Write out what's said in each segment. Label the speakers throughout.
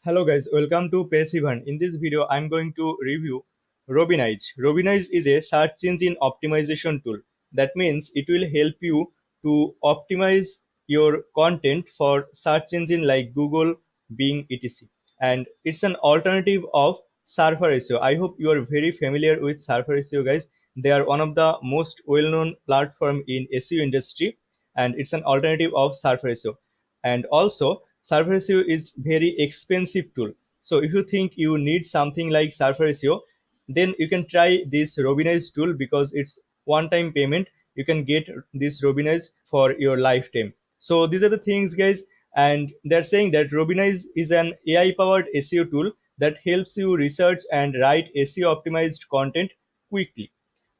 Speaker 1: Hello guys, welcome to Passivern. In this video, I'm going to review Robinize. Robinize is a search engine optimization tool. That means it will help you to optimize your content for search engine like Google, Bing, etc. And it's an alternative of Surfer SEO. I hope you are very familiar with Surfer SEO, guys. They are one of the most well-known platform in SEO industry, and it's an alternative of Surfer SEO. And also Surfer SEO is very expensive tool. So if you think you need something like Surfer SEO, then you can try this Robinize tool because it's one time payment. You can get this Robinize for your lifetime. So these are the things, guys. And they're saying that Robinize is an AI powered SEO tool that helps you research and write SEO optimized content quickly.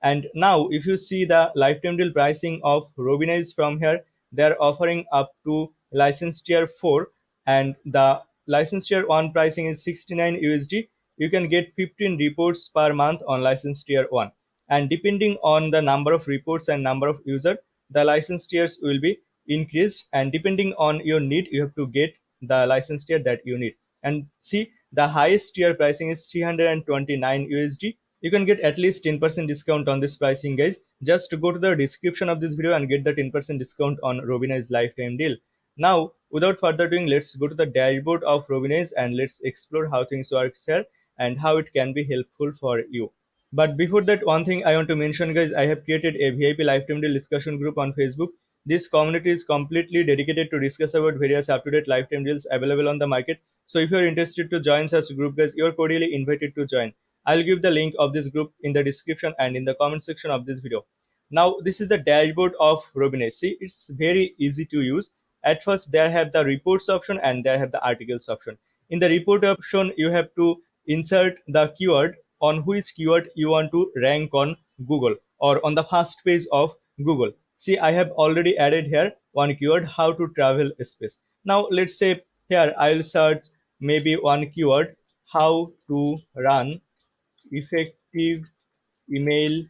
Speaker 1: And now, if you see the lifetime deal pricing of Robinize from here, they are offering up to license tier 4, and the license tier 1 pricing is 69 USD. You can get 15 reports per month on license tier 1. And depending on the number of reports and number of users, the license tiers will be increased. And depending on your need, you have to get the license tier that you need. And see, the highest tier pricing is 329 USD. You can get at least 10% discount on this pricing, guys. Just go to the description of this video and get the 10% discount on Robinize lifetime deal. Now, without further doing, let's go to the dashboard of Robinize and let's explore how things work here and how it can be helpful for you. But before that, one thing I want to mention, guys, I have created a VIP lifetime deal discussion group on Facebook. This community is completely dedicated to discuss about various up-to-date lifetime deals available on the market. So if you're interested to join such group, guys, you're cordially invited to join. I'll give the link of this group in the description and in the comment section of this video. Now, this is the dashboard of Robinize. See, it's very easy to use. At first, there have the reports option and there have the articles option. In the report option, you have to insert the keyword on which keyword you want to rank on Google or on the first page of Google. See, I have already added here one keyword, how to travel space. Now, let's say here I will search maybe one keyword, how to run effective email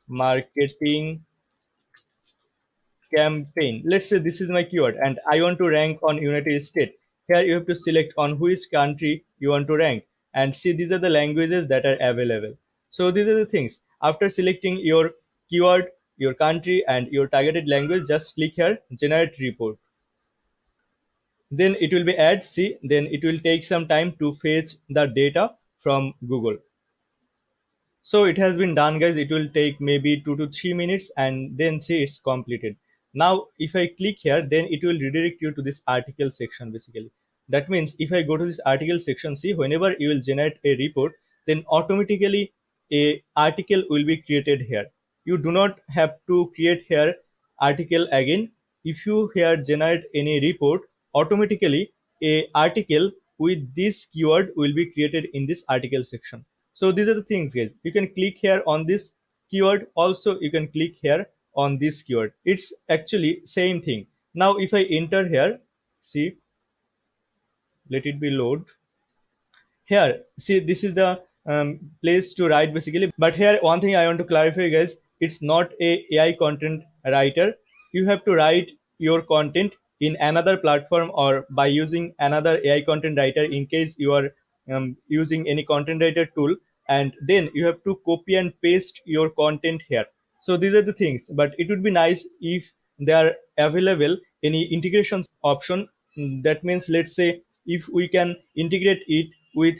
Speaker 1: marketing campaign. Let's say this is my keyword and I want to rank on United States. Here you have to select on which country you want to rank, and see, these are the languages that are available. So these are the things. After selecting your keyword, your country and your targeted language, just click here generate report. Then it will be add, see, then it will take some time to fetch the data from Google. So it has been done, guys. It will take maybe 2 to 3 minutes and then see it's completed. Now, if I click here, then it will redirect you to this article section basically. That means if I go to this article section, see, whenever you will generate a report, then automatically a article will be created here. You do not have to create here article again. If you here generate any report, automatically a article with this keyword will be created in this article section. So these are the things, guys. You can click here on this keyword. Also, you can click here on this keyword. It's actually same thing. Now, if I enter here, see, let it be load. Here, see, this is the place to write basically. But here, one thing I want to clarify, guys, it's not a AI content writer. You have to write your content in another platform or by using another AI content writer in case you are using any content writer tool, and then you have to copy and paste your content here. So these are the things, but it would be nice if they are available any integrations option. That means, let's say, if we can integrate it with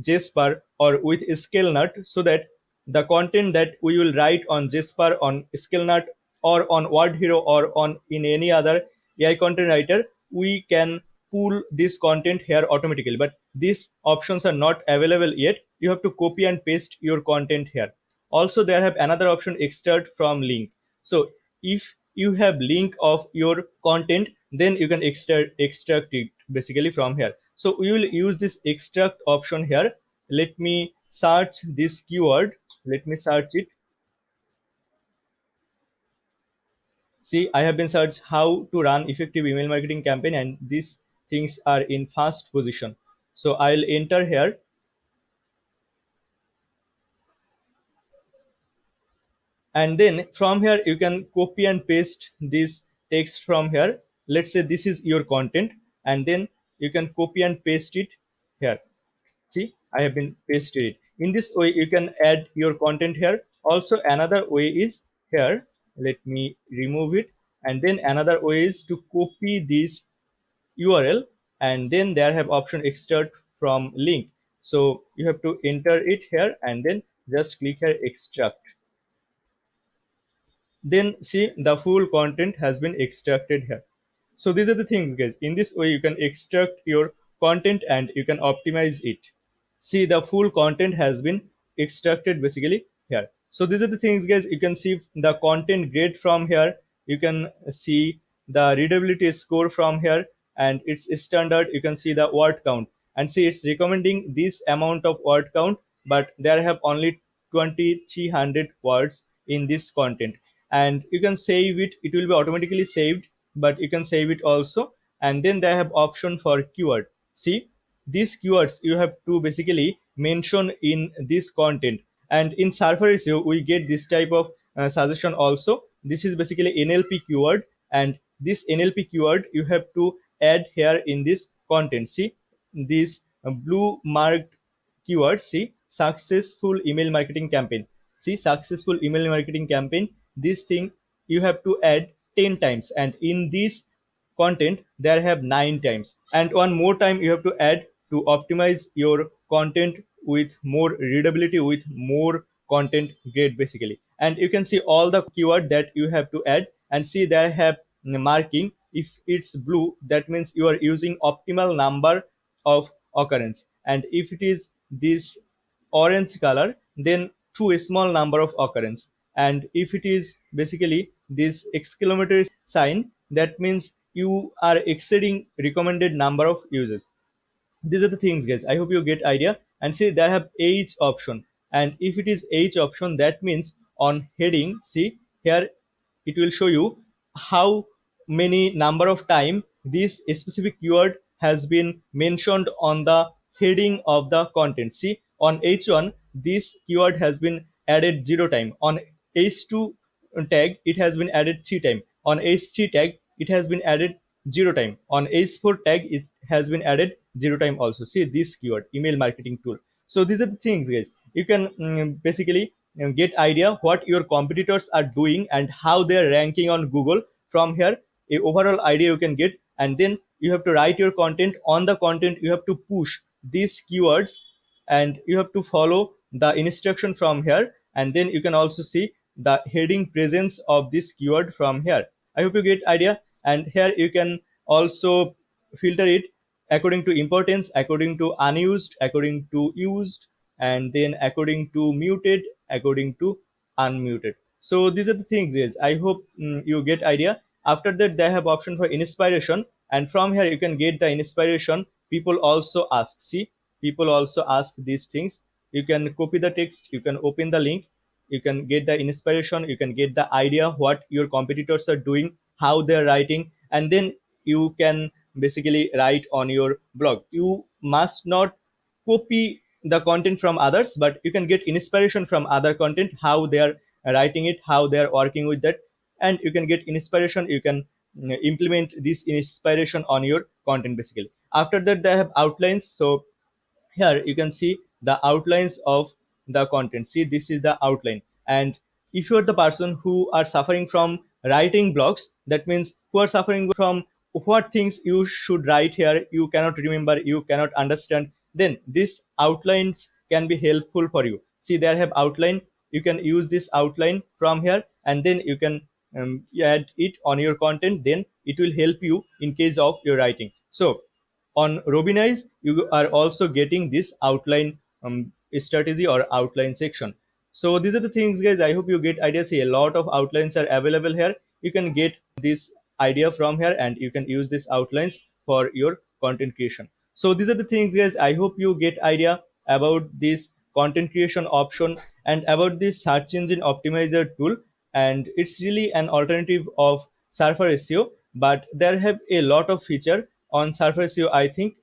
Speaker 1: Jasper or with Scalnut, so that the content that we will write on Jasper, on Scalnut, or on Word Hero, or on in any other AI content writer, we can pull this content here automatically. But these options are not available yet. You have to copy and paste your content here. Also, there have another option, extract from link. So if you have link of your content, then you can extract it basically from here. So we will use this extract option here. Let me search this keyword. Let me search it. See, I have been searched how to run effective email marketing campaign, and these things are in first position. So I'll enter here, and then from here you can copy and paste this text from here. Let's say this is your content, and then you can copy and paste it here. See, I have been pasted it. In this way, you can add your content here. Also, another way is here. Let me remove it. And then another way is to copy this URL, and then there have option extract from link. So you have to enter it here and then just click here extract. Then see, the full content has been extracted here. So these are the things, guys. In this way, you can extract your content and you can optimize it. See, the full content has been extracted basically here. So these are the things, guys. You can see the content grade from here. You can see the readability score from here, and it's standard. You can see the word count, and see it's recommending this amount of word count, but there have only 2300 words in this content. And you can save it, it will be automatically saved, but you can save it also. And then they have option for keyword. See, these keywords you have to basically mention in this content. And in Surfer SEO we get this type of suggestion also. This is basically NLP keyword, and this NLP keyword you have to add here in this content. See, this blue marked keyword, see, successful email marketing campaign. See, successful email marketing campaign, this thing you have to add 10 times, and in this content there have 9 times, and one more time you have to add to optimize your content with more readability, with more content grade basically. And you can see all the keyword that you have to add, and see there have marking. If it's blue, that means you are using optimal number of occurrence, and if it is this orange color, then to a small number of occurrence. And if it is basically this exclamatory sign, that means you are exceeding recommended number of users. These are the things, guys. I hope you get idea. And see, they have age option, and if it is age option, that means on heading, see here, it will show you how many number of time this specific keyword has been mentioned on the heading of the content. See, on h1 this keyword has been added 0 time, on h2 tag it has been added 3 time, on h3 tag it has been added 0 time, on h4 tag it has been added 0 time also. See, this keyword email marketing tool. So these are the things, guys. You can basically get idea what your competitors are doing and how they're ranking on Google. From here, a overall idea you can get, and then you have to write your content. On the content you have to push these keywords, and you have to follow the instruction from here, and then you can also see the heading presence of this keyword from here. I hope you get idea. And here you can also filter it according to importance, according to unused, according to used, and then according to muted, according to unmuted. So these are the things, guys. I hope you get idea. After that, they have option for inspiration, and from here you can get the inspiration. People also ask, see, people also ask these things. You can copy the text, you can open the link, you can get the inspiration, you can get the idea what your competitors are doing, how they're writing, and then you can basically write on your blog. You must not copy the content from others, but you can get inspiration from other content, how they are writing it, how they are working with that, and you can get inspiration. You can implement this inspiration on your content basically. After that, they have outlines. So here you can see the outlines of the content. See, this is the outline. And if you are the person who are suffering from writing blocks, that means who are suffering from what things you should write here, you cannot remember, you cannot understand, then these outlines can be helpful for you. See, there have outline. You can use this outline from here, and then you can add it on your content. Then it will help you in case of your writing. So on Robinize, you are also getting this outline strategy or outline section. So these are the things, guys. I hope you get ideas. See, a lot of outlines are available here. You can get this idea from here, and you can use these outlines for your content creation. So these are the things, guys. I hope you get idea about this content creation option and about this search engine optimizer tool. And it's really an alternative of Surfer SEO, but there have a lot of feature on Surfer SEO, I think.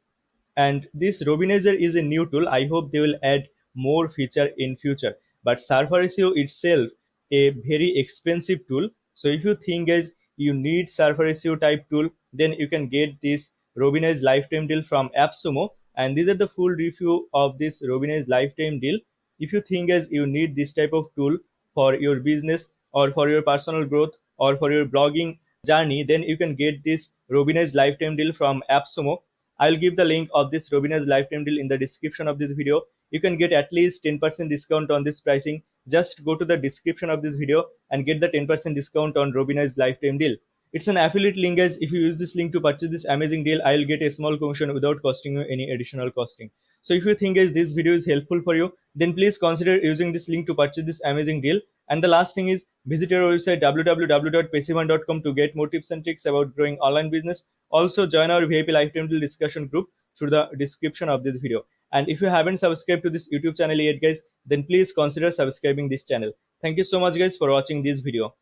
Speaker 1: And this Robinizer is a new tool. I hope they will add more feature in future. But Surfer SEO itself a very expensive tool. So if you think, guys, you need Surfer SEO type tool, then you can get this Robinize lifetime deal from AppSumo. And these are the full review of this Robinize lifetime deal. If you think as you need this type of tool for your business or for your personal growth or for your blogging journey, then you can get this Robinize lifetime deal from AppSumo. I'll give the link of this Robina's lifetime deal in the description of this video. You can get at least 10% discount on this pricing. Just go to the description of this video and get the 10% discount on Robina's lifetime deal. It's an affiliate link, guys. If you use this link to purchase this amazing deal, I'll get a small commission without costing you any additional costing. So if you think guys this video is helpful for you, then please consider using this link to purchase this amazing deal. And the last thing is, visit our website www.passivern.com to get more tips and tricks about growing online business. Also join our VIP lifetime deal discussion group through the description of this video. And if you haven't subscribed to this YouTube channel yet, guys, then please consider subscribing this channel. Thank you so much, guys, for watching this video.